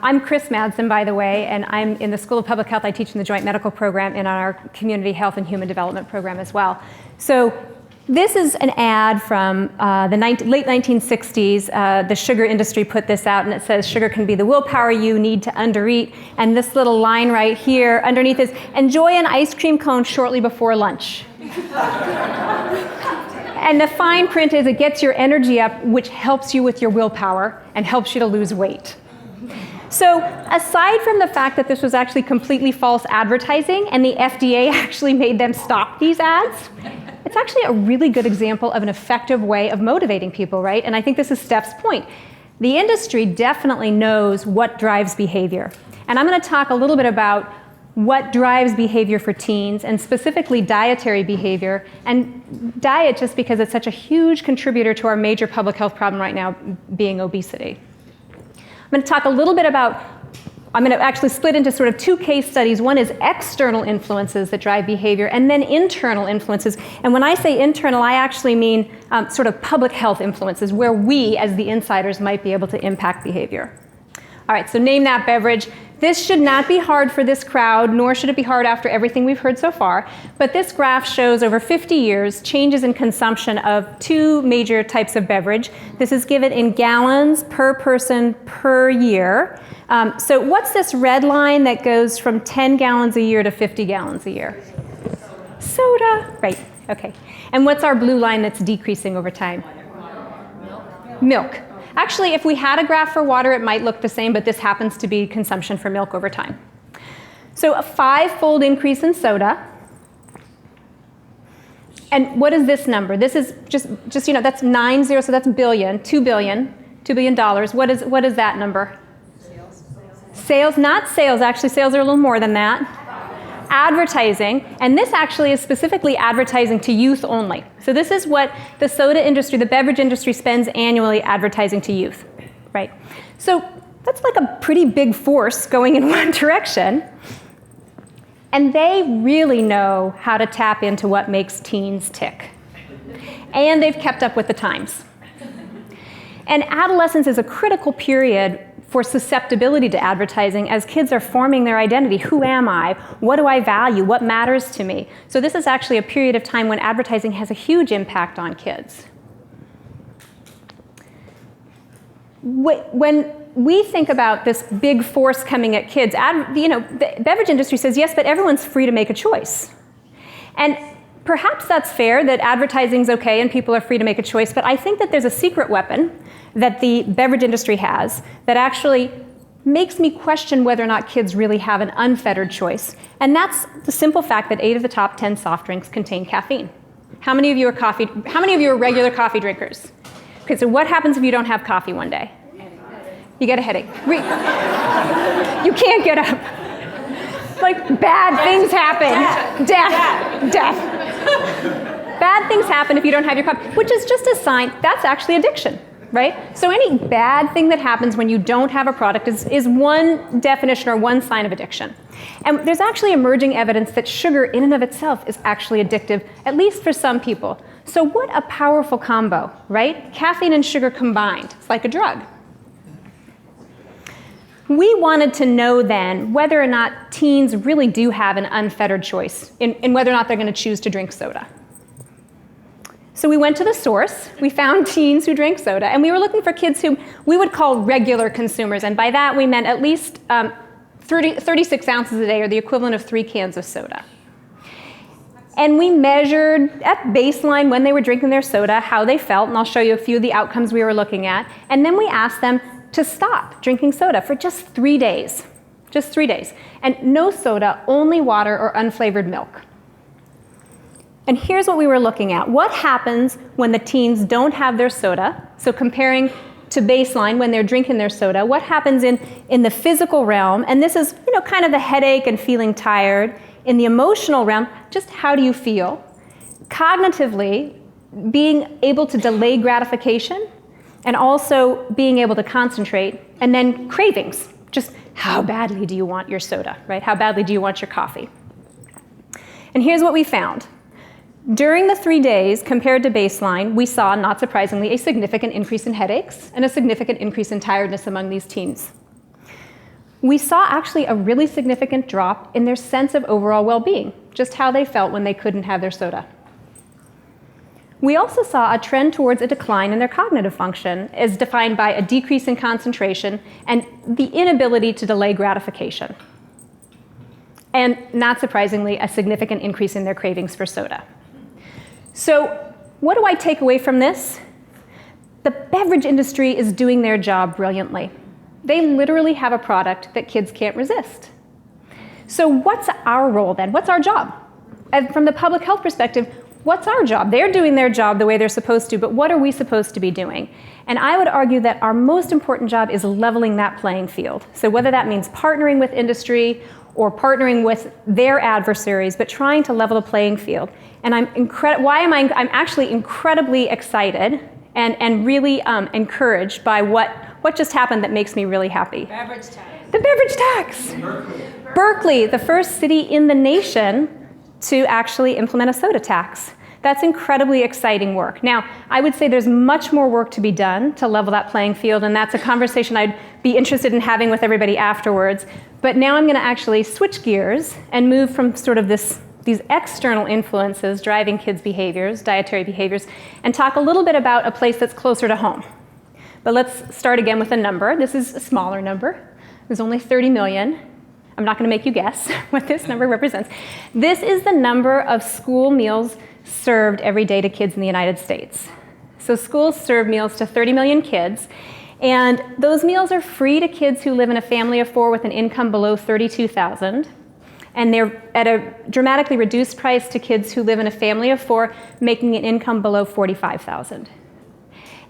I'm Kris Madsen, by the way, and I'm in the School of Public Health. I teach in the Joint Medical Program and on our Community Health and Human Development Program as well. So this is an ad from the late 1960s. The sugar industry put this out, and it says, sugar can be the willpower you need to undereat. And this little line right here underneath is, enjoy an ice cream cone shortly before lunch. And the fine print is, it gets your energy up, which helps you with your willpower and helps you to lose weight. So aside from the fact that this was actually completely false advertising and the FDA actually made them stop these ads, it's actually a really good example of an effective way of motivating people, right? And I think this is Steph's point. The industry definitely knows what drives behavior. And I'm going to talk a little bit about what drives behavior for teens, and specifically dietary behavior, and diet just because it's such a huge contributor to our major public health problem right now, being obesity. I'm going to talk a little bit about, I'm going to actually split into sort of two case studies. One is external influences that drive behavior, and then internal influences. And when I say internal, I actually mean sort of public health influences, where we, as the insiders, might be able to impact behavior. All right, so name that beverage. This should not be hard for this crowd, nor should it be hard after everything we've heard so far. But this graph shows over 50 years changes in consumption of two major types of beverage. This is given in gallons per person per year. So what's this red line that goes from 10 gallons a year to 50 gallons a year? Soda. Right, okay. And what's our blue line that's decreasing over time? Milk. Actually, if we had a graph for water, it might look the same, but this happens to be consumption for milk over time. So a 5-fold increase in soda. And what is this number? This is just you know, that's 9 zeros, so that's billion, $2 billion dollars. What is that number? Sales, not sales. Actually, sales are a little more than that. Advertising, and this actually is specifically advertising to youth only. So this is what the soda industry, the beverage industry spends annually advertising to youth, right? So that's like a pretty big force going in one direction. And they really know how to tap into what makes teens tick. And they've kept up with the times. And adolescence is a critical period for susceptibility to advertising as kids are forming their identity. Who am I? What do I value? What matters to me? So this is actually a period of time when advertising has a huge impact on kids. When we think about this big force coming at kids, the beverage industry says, yes, but everyone's free to make a choice. And perhaps that's fair, that advertising's okay and people are free to make a choice, but I think that there's a secret weapon that the beverage industry has that actually makes me question whether or not kids really have an unfettered choice. And that's the simple fact that 8 of the top 10 soft drinks contain caffeine. How many of you are regular coffee drinkers? Okay, so what happens if you don't have coffee one day? You get a headache. You can't get up. Like, bad things happen. Death. Bad things happen if you don't have your coffee, which is just a sign that's actually addiction. Right? So any bad thing that happens when you don't have a product is one definition or one sign of addiction. And there's actually emerging evidence that sugar in and of itself is actually addictive, at least for some people. So what a powerful combo, right? Caffeine and sugar combined. It's like a drug. We wanted to know then whether or not teens really do have an unfettered choice in whether or not they're going to choose to drink soda. So we went to the source, we found teens who drank soda, and we were looking for kids whom we would call regular consumers, and by that we meant at least 36 ounces a day, or the equivalent of 3 cans of soda. And we measured at baseline when they were drinking their soda, how they felt, and I'll show you a few of the outcomes we were looking at, and then we asked them to stop drinking soda for just 3 days. Just 3 days. And no soda, only water or unflavored milk. And here's what we were looking at. What happens when the teens don't have their soda? So comparing to baseline when they're drinking their soda, what happens in the physical realm? And this is, kind of the headache and feeling tired. In the emotional realm, just how do you feel? Cognitively, being able to delay gratification and also being able to concentrate. And then cravings, just how badly do you want your soda, right? How badly do you want your coffee? And here's what we found. During the 3 days, compared to baseline, we saw, not surprisingly, a significant increase in headaches and a significant increase in tiredness among these teens. we saw actually a really significant drop in their sense of overall well-being, just how they felt when they couldn't have their soda. We also saw a trend towards a decline in their cognitive function, as defined by a decrease in concentration and the inability to delay gratification. And not surprisingly, a significant increase in their cravings for soda. So what do I take away from this? The beverage industry is doing their job brilliantly. They literally have a product that kids can't resist. So what's our role then? What's our job? And from the public health perspective, what's our job? They're doing their job the way they're supposed to, but what are we supposed to be doing? And I would argue that our most important job is leveling that playing field. So whether that means partnering with industry or partnering with their adversaries, but trying to level the playing field. And I'm actually incredibly excited and really encouraged by what just happened that makes me really happy. Beverage tax. The beverage tax. Berkeley, the first city in the nation to actually implement a soda tax. That's incredibly exciting work. Now, I would say there's much more work to be done to level that playing field, and that's a conversation I'd be interested in having with everybody afterwards. But now I'm going to actually switch gears and move from sort of these external influences driving kids' behaviors, dietary behaviors, and talk a little bit about a place that's closer to home. But let's start again with a number. This is a smaller number. There's only 30 million. I'm not going to make you guess what this number represents. This is the number of school meals served every day to kids in the United States. So schools serve meals to 30 million kids, and those meals are free to kids who live in a family of 4 with an income below $32,000, and they're at a dramatically reduced price to kids who live in a family of 4 making an income below $45,000.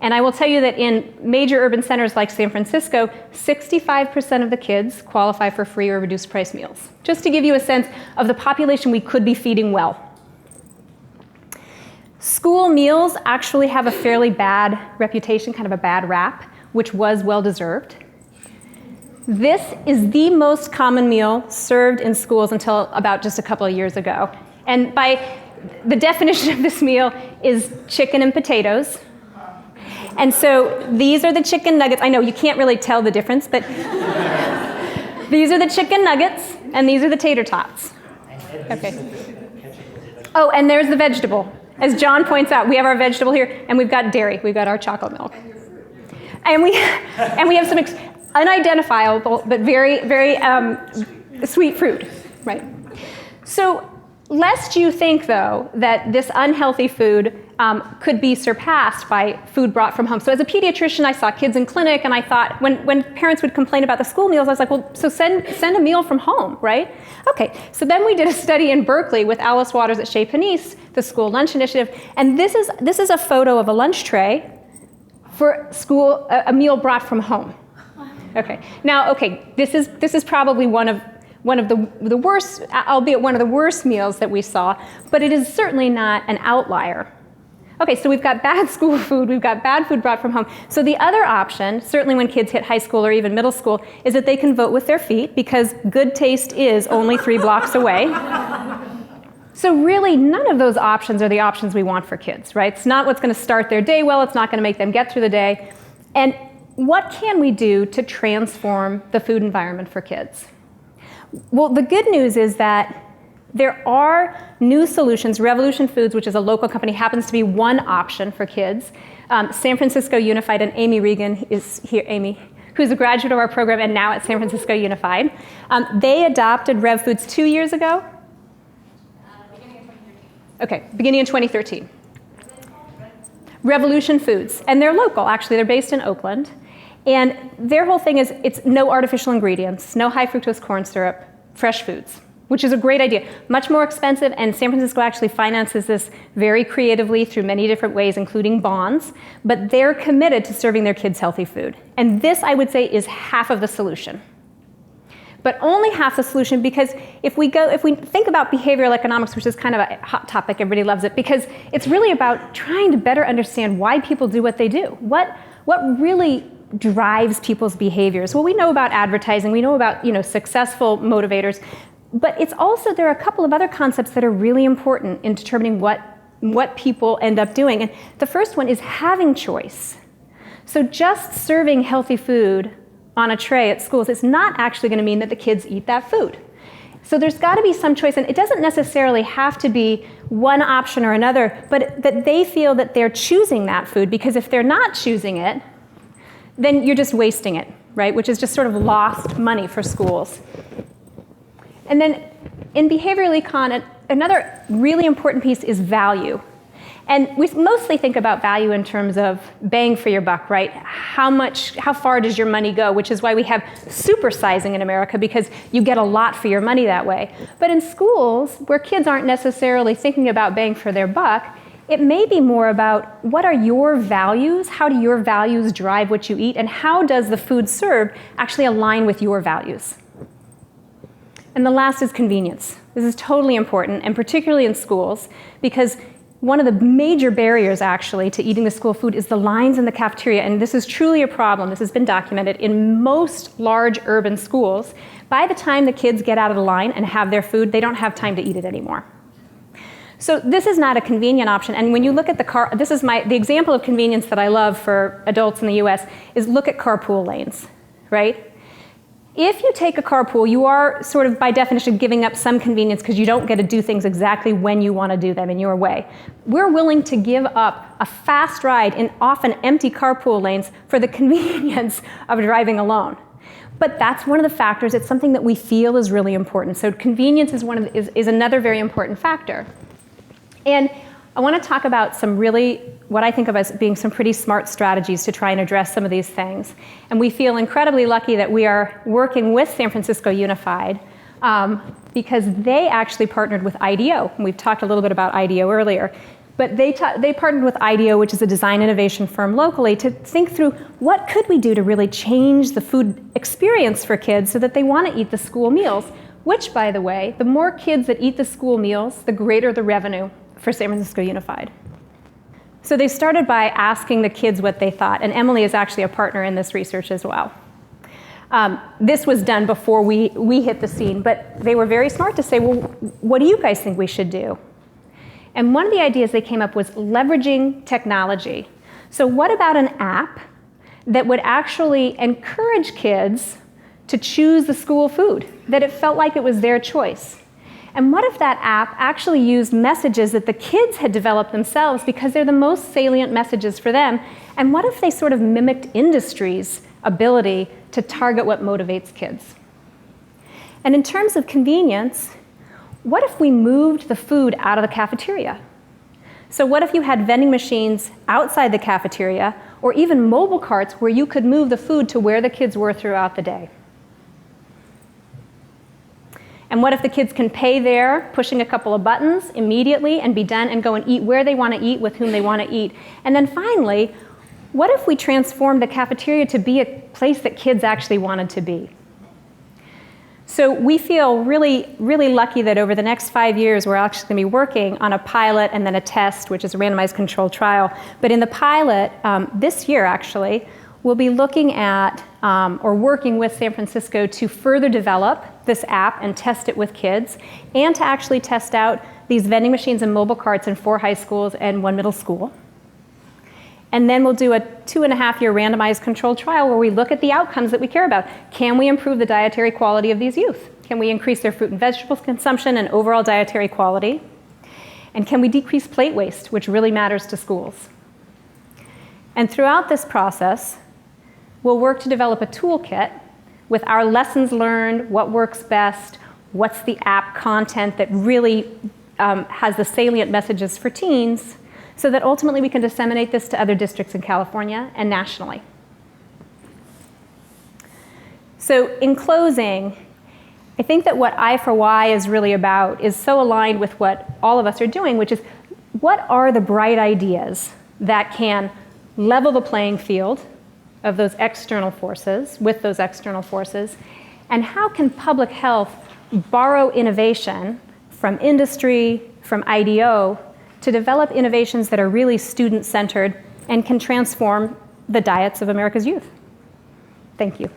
And I will tell you that in major urban centers like San Francisco, 65% of the kids qualify for free or reduced price meals, just to give you a sense of the population we could be feeding well. School meals actually have a fairly bad reputation, kind of a bad rap, which was well-deserved. This is the most common meal served in schools until about just a couple of years ago. And by the definition of this meal is chicken and potatoes. And so these are the chicken nuggets. I know you can't really tell the difference, but these are the chicken nuggets, and these are the tater tots. Okay. Oh, and there's the vegetable. As John points out, we have our vegetable here, and we've got dairy. We've got our chocolate milk. And we have some unidentifiable but very, very sweet fruit, right? So lest you think, though, that this unhealthy food could be surpassed by food brought from home. So as a pediatrician, I saw kids in clinic, and I thought, when parents would complain about the school meals, I was like, well, so send a meal from home, right? Okay, so then we did a study in Berkeley with Alice Waters at Chez Panisse, the school lunch initiative, and this is a photo of a lunch tray for school, a meal brought from home. Okay, now, okay, this is probably one of the worst, albeit one of the worst meals that we saw, but it is certainly not an outlier. Okay, so we've got bad school food, we've got bad food brought from home. So the other option, certainly when kids hit high school or even middle school, is that they can vote with their feet, because good taste is only 3 blocks away. So really, none of those options are the options we want for kids, right? It's not what's going to start their day well, it's not going to make them get through the day. And what can we do to transform the food environment for kids? Well, the good news is that there are new solutions. Revolution Foods, which is a local company, happens to be one option for kids. San Francisco Unified, and Amy Regan is here, Amy, who's a graduate of our program and now at San Francisco Unified. They adopted Rev Foods 2 years ago. Beginning of 2013. Okay, beginning in 2013. Revolution Foods, and they're local, actually. They're based in Oakland. And their whole thing is it's no artificial ingredients, no high fructose corn syrup, fresh foods, which is a great idea. Much more expensive, and San Francisco actually finances this very creatively through many different ways, including bonds, but they're committed to serving their kids healthy food. And this, I would say, is half of the solution. But only half the solution, because if we think about behavioral economics, which is kind of a hot topic, everybody loves it, because it's really about trying to better understand why people do what they do. What really drives people's behaviors? Well, we know about advertising, we know about successful motivators, but it's also, there are a couple of other concepts that are really important in determining what people end up doing. And the first one is having choice. So just serving healthy food on a tray at schools, it's not actually going to mean that the kids eat that food. So there's got to be some choice, and it doesn't necessarily have to be one option or another, but that they feel that they're choosing that food, because if they're not choosing it, then you're just wasting it, right? Which is just sort of lost money for schools. And then in behavioral econ, another really important piece is value. And we mostly think about value in terms of bang for your buck, right? How far does your money go? Which is why we have supersizing in America, because you get a lot for your money that way. But in schools, where kids aren't necessarily thinking about bang for their buck, it may be more about what are your values? How do your values drive what you eat? And how does the food served actually align with your values? And the last is convenience. This is totally important, and particularly in schools, because one of the major barriers, actually, to eating the school food is the lines in the cafeteria, and this is truly a problem. This has been documented in most large urban schools. By the time the kids get out of the line and have their food, they don't have time to eat it anymore. So this is not a convenient option, and when you look at the example of convenience that I love for adults in the US is look at carpool lanes, right? If you take a carpool, you are sort of by definition giving up some convenience because you don't get to do things exactly when you want to do them in your way. We're willing to give up a fast ride in often empty carpool lanes for the convenience of driving alone. But that's one of the factors. It's something that we feel is really important. So convenience is another very important factor. And I want to talk about some really, what I think of as being some pretty smart strategies to try and address some of these things. And we feel incredibly lucky that we are working with San Francisco Unified because they actually partnered with IDEO. And we've talked a little bit about IDEO earlier. But they partnered with IDEO, which is a design innovation firm locally, to think through what could we do to really change the food experience for kids so that they want to eat the school meals, which, by the way, the more kids that eat the school meals, the greater the revenue for San Francisco Unified. So they started by asking the kids what they thought, and Emily is actually a partner in this research as well. This was done before we hit the scene, but they were very smart to say, well, what do you guys think we should do? And one of the ideas they came up was leveraging technology. So what about an app that would actually encourage kids to choose the school food, that it felt like it was their choice? And what if that app actually used messages that the kids had developed themselves because they're the most salient messages for them? And what if they sort of mimicked industry's ability to target what motivates kids? And in terms of convenience, what if we moved the food out of the cafeteria? So what if you had vending machines outside the cafeteria, or even mobile carts where you could move the food to where the kids were throughout the day? And what if the kids can pay there, pushing a couple of buttons immediately and be done and go and eat where they want to eat with whom they want to eat? And then finally, what if we transformed the cafeteria to be a place that kids actually wanted to be? So we feel really, really lucky that over the next 5 years, we're actually going to be working on a pilot and then a test, which is a randomized controlled trial. But in the pilot, this year actually, we'll be looking at or working with San Francisco to further develop this app and test it with kids, and to actually test out these vending machines and mobile carts in 4 high schools and 1 middle school. And then we'll do a 2.5-year randomized controlled trial where we look at the outcomes that we care about. Can we improve the dietary quality of these youth? Can we increase their fruit and vegetables consumption and overall dietary quality? And can we decrease plate waste, which really matters to schools? And throughout this process, we'll work to develop a toolkit with our lessons learned, what works best, what's the app content that really has the salient messages for teens, so that ultimately we can disseminate this to other districts in California and nationally. So in closing, I think that what I for Y is really about is so aligned with what all of us are doing, which is what are the bright ideas that can level the playing field of those external forces, with those external forces, and how can public health borrow innovation from industry, from IDEO, to develop innovations that are really student-centered and can transform the diets of America's youth. Thank you.